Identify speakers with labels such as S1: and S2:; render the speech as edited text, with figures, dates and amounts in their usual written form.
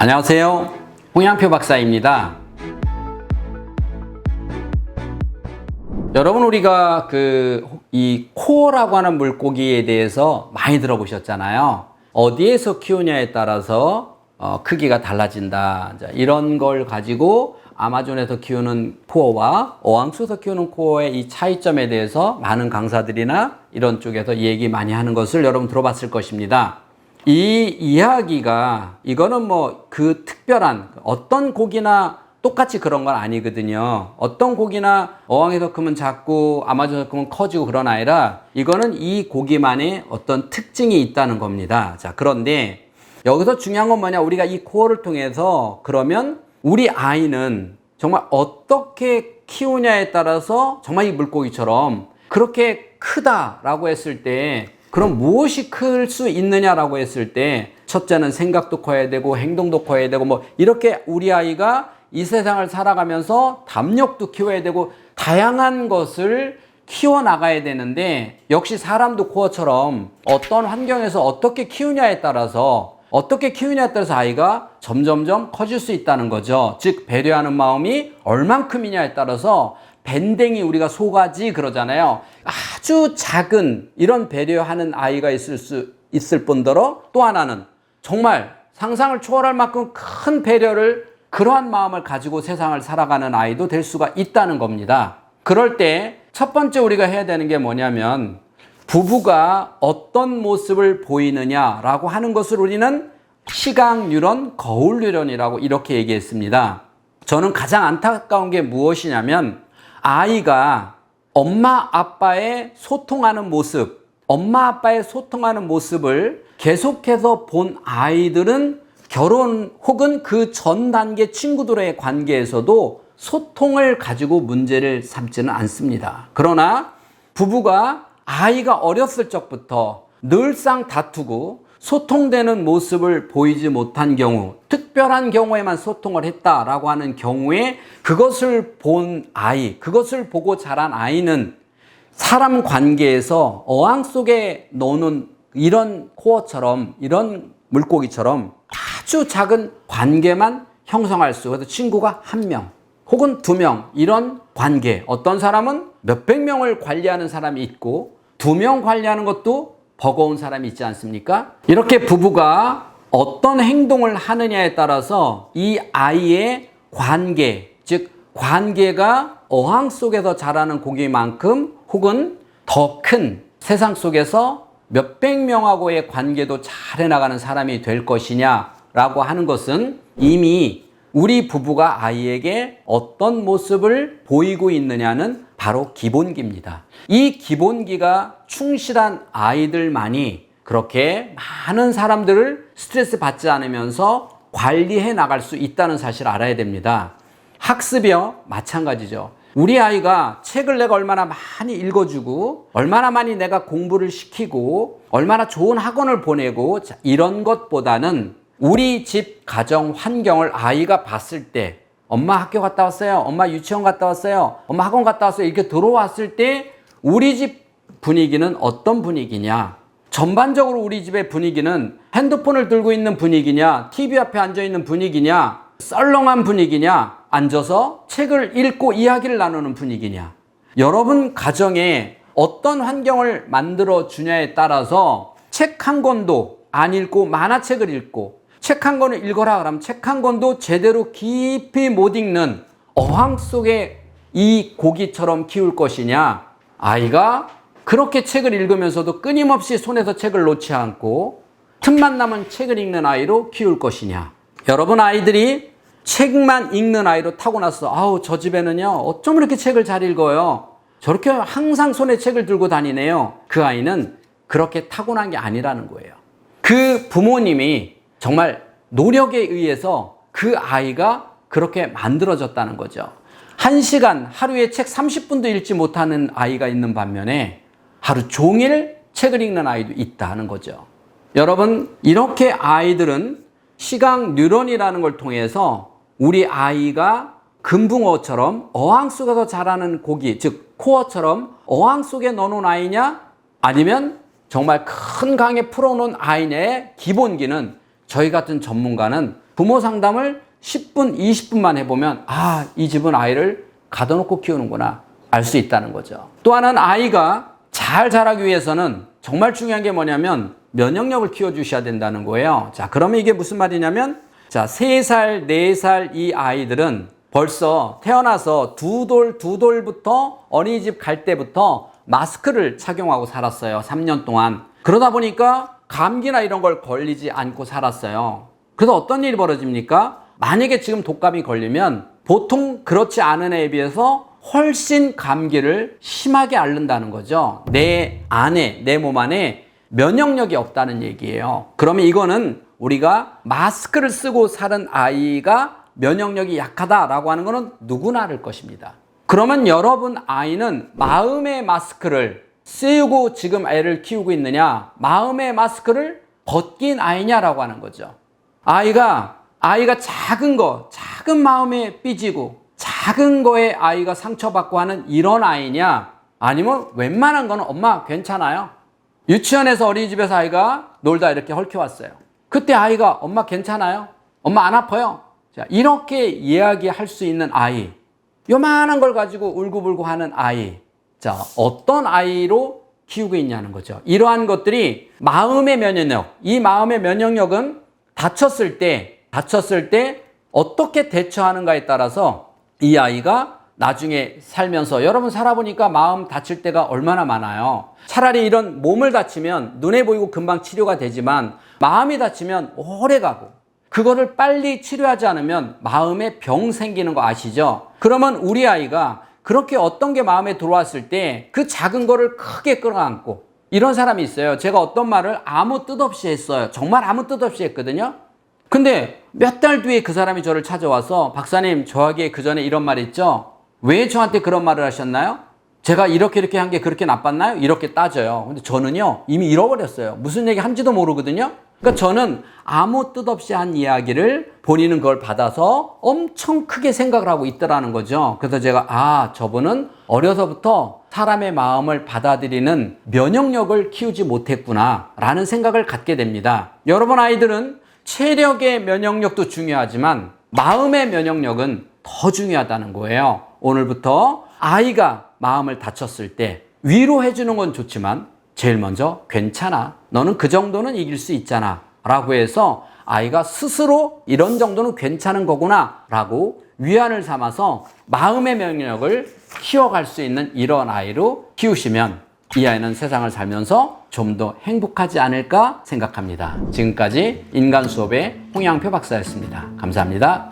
S1: 안녕하세요. 홍양표 박사입니다. 여러분, 우리가 이 코어라고 하는 물고기에 대해서 많이 들어보셨잖아요. 어디에서 키우냐에 따라서 크기가 달라진다. 이런 걸 가지고 아마존에서 키우는 코어와 어항수에서 키우는 코어의 이 차이점에 대해서 많은 강사들이나 이런 쪽에서 얘기 많이 하는 것을 여러분 들어봤을 것입니다. 이 이야기가 이거는 그 특별한 어떤 고기나 똑같이 그런 건 아니거든요. 어떤 고기나 어항에서 크면 작고 아마존에서 크면 커지고 그런 아니라 이거는 이 고기만의 어떤 특징이 있다는 겁니다. 자, 그런데 여기서 중요한 건 뭐냐? 우리가 이 코어를 통해서 그러면 우리 아이는 정말 어떻게 키우냐에 따라서 정말 이 물고기처럼 그렇게 크다라고 했을 때 그럼 무엇이 클 수 있느냐라고 했을 때 첫째는 생각도 커야 되고 행동도 커야 되고 이렇게 우리 아이가 이 세상을 살아가면서 담력도 키워야 되고 다양한 것을 키워나가야 되는데 역시 사람도 코어처럼 어떤 환경에서 어떻게 키우냐에 따라서 아이가 점점점 커질 수 있다는 거죠. 즉 배려하는 마음이 얼만큼이냐에 따라서 밴댕이 우리가 소가지 그러잖아요. 아주 작은 이런 배려하는 아이가 있을 뿐더러 또 하나는 정말 상상을 초월할 만큼 큰 배려를 그러한 마음을 가지고 세상을 살아가는 아이도 될 수가 있다는 겁니다. 그럴 때 첫 번째 우리가 해야 되는 게 뭐냐면 부부가 어떤 모습을 보이느냐라고 하는 것을 우리는 시각뉴런, 거울뉴런이라고 이렇게 얘기했습니다. 저는 가장 안타까운 게 무엇이냐면 아이가 엄마 아빠의 소통하는 모습을 계속해서 본 아이들은 결혼 혹은 그 전 단계 친구들의 관계에서도 소통을 가지고 문제를 삼지는 않습니다. 그러나 부부가 아이가 어렸을 적부터 늘상 다투고 소통되는 모습을 보이지 못한 경우, 특별한 경우에만 소통을 했다라고 하는 경우에 그것을 보고 자란 아이는 사람 관계에서 어항 속에 노는 이런 코어처럼, 이런 물고기처럼 아주 작은 관계만 형성할 수, 그래서 친구가 1명 혹은 2명 이런 관계, 어떤 사람은 몇백 명을 관리하는 사람이 있고 2명 관리하는 것도 버거운 사람이 있지 않습니까? 이렇게 부부가 어떤 행동을 하느냐에 따라서 이 아이의 관계, 즉 관계가 어항 속에서 자라는 고기만큼 혹은 더 큰 세상 속에서 몇백 명하고의 관계도 잘 해나가는 사람이 될 것이냐라고 하는 것은 이미 우리 부부가 아이에게 어떤 모습을 보이고 있느냐는 바로 기본기입니다. 이 기본기가 충실한 아이들만이 그렇게 많은 사람들을 스트레스 받지 않으면서 관리해 나갈 수 있다는 사실을 알아야 됩니다. 학습이요, 마찬가지죠. 우리 아이가 책을 내가 얼마나 많이 읽어주고 얼마나 많이 내가 공부를 시키고 얼마나 좋은 학원을 보내고 이런 것보다는 우리 집 가정 환경을 아이가 봤을 때 엄마 학교 갔다 왔어요, 엄마 유치원 갔다 왔어요, 엄마 학원 갔다 왔어요 이렇게 들어왔을 때 우리 집 분위기는 어떤 분위기냐, 전반적으로 우리 집의 분위기는 핸드폰을 들고 있는 분위기냐, TV 앞에 앉아있는 분위기냐, 썰렁한 분위기냐, 앉아서 책을 읽고 이야기를 나누는 분위기냐, 여러분 가정에 어떤 환경을 만들어 주냐에 따라서 책 한 권도 안 읽고 만화책을 읽고 책 한 권을 읽어라 그러면 책 한 권도 제대로 깊이 못 읽는 어항 속에 이 고기처럼 키울 것이냐, 아이가 그렇게 책을 읽으면서도 끊임없이 손에서 책을 놓지 않고 틈만 나면 책을 읽는 아이로 키울 것이냐. 여러분, 아이들이 책만 읽는 아이로 타고났어. 저 집에는요 어쩜 이렇게 책을 잘 읽어요, 저렇게 항상 손에 책을 들고 다니네요. 그 아이는 그렇게 타고난 게 아니라는 거예요. 그 부모님이 정말 노력에 의해서 그 아이가 그렇게 만들어졌다는 거죠. 1시간 하루에 책 30분도 읽지 못하는 아이가 있는 반면에 하루 종일 책을 읽는 아이도 있다는 거죠. 여러분, 이렇게 아이들은 시각 뉴런이라는 걸 통해서 우리 아이가 금붕어처럼 어항 속에서 자라는 고기, 즉 코어처럼 어항 속에 넣어놓은 아이냐 아니면 정말 큰 강에 풀어놓은 아이냐의 기본기는 저희 같은 전문가는 부모 상담을 10분, 20분만 해보면 아, 이 집은 아이를 가둬놓고 키우는구나 알 수 있다는 거죠. 또 하나는 아이가 잘 자라기 위해서는 정말 중요한 게 뭐냐면 면역력을 키워주셔야 된다는 거예요. 자, 그러면 이게 무슨 말이냐면 자, 3살, 4살 이 아이들은 벌써 태어나서 두 돌부터 어린이집 갈 때부터 마스크를 착용하고 살았어요. 3년 동안. 그러다 보니까 감기나 이런 걸 걸리지 않고 살았어요. 그래서 어떤 일이 벌어집니까? 만약에 지금 독감이 걸리면 보통 그렇지 않은 애에 비해서 훨씬 감기를 심하게 앓는다는 거죠. 내 안에, 내 몸 안에 면역력이 없다는 얘기예요. 그러면 이거는 우리가 마스크를 쓰고 사는 아이가 면역력이 약하다라고 하는 것은 누구나 알 것입니다. 그러면 여러분 아이는 마음의 마스크를 쓰고 지금 애를 키우고 있느냐, 마음의 마스크를 벗긴 아이냐라고 하는 거죠. 아이가 작은 마음에 삐지고 작은 거에 아이가 상처받고 하는 이런 아이냐, 아니면 웬만한 거는 엄마 괜찮아요. 유치원에서 어린이집에서 아이가 놀다 이렇게 헐켜왔어요. 그때 아이가 엄마 괜찮아요? 엄마 안 아파요? 자, 이렇게 이야기할 수 있는 아이, 요만한 걸 가지고 울고불고 하는 아이, 자, 어떤 아이로 키우고 있냐는 거죠. 이러한 것들이 마음의 면역력, 이 마음의 면역력은 다쳤을 때 어떻게 대처하는가에 따라서 이 아이가 나중에 살면서, 여러분 살아보니까 마음 다칠 때가 얼마나 많아요. 차라리 이런 몸을 다치면 눈에 보이고 금방 치료가 되지만 마음이 다치면 오래 가고, 그거를 빨리 치료하지 않으면 마음에 병 생기는 거 아시죠? 그러면 우리 아이가 그렇게 어떤 게 마음에 들어왔을 때 그 작은 거를 크게 끌어안고, 이런 사람이 있어요. 제가 어떤 말을 아무 뜻 없이 했어요. 정말 아무 뜻 없이 했거든요. 근데 몇 달 뒤에 그 사람이 저를 찾아와서 박사님, 저에게 그 전에 이런 말 있죠? 왜 저한테 그런 말을 하셨나요? 제가 이렇게 한 게 그렇게 나빴나요? 이렇게 따져요. 근데 저는요, 이미 잃어버렸어요. 무슨 얘기 한지도 모르거든요. 그러니까 저는 아무 뜻 없이 한 이야기를 본인은 그걸 받아서 엄청 크게 생각을 하고 있더라는 거죠. 그래서 제가 저분은 어려서부터 사람의 마음을 받아들이는 면역력을 키우지 못했구나 라는 생각을 갖게 됩니다. 여러분 아이들은 체력의 면역력도 중요하지만 마음의 면역력은 더 중요하다는 거예요. 오늘부터 아이가 마음을 다쳤을 때 위로해 주는 건 좋지만 제일 먼저 괜찮아, 너는 그 정도는 이길 수 있잖아 라고 해서 아이가 스스로 이런 정도는 괜찮은 거구나 라고 위안을 삼아서 마음의 면역력을 키워갈 수 있는 이런 아이로 키우시면 이 아이는 세상을 살면서 좀 더 행복하지 않을까 생각합니다. 지금까지 인간 수업의 홍양표 박사였습니다. 감사합니다.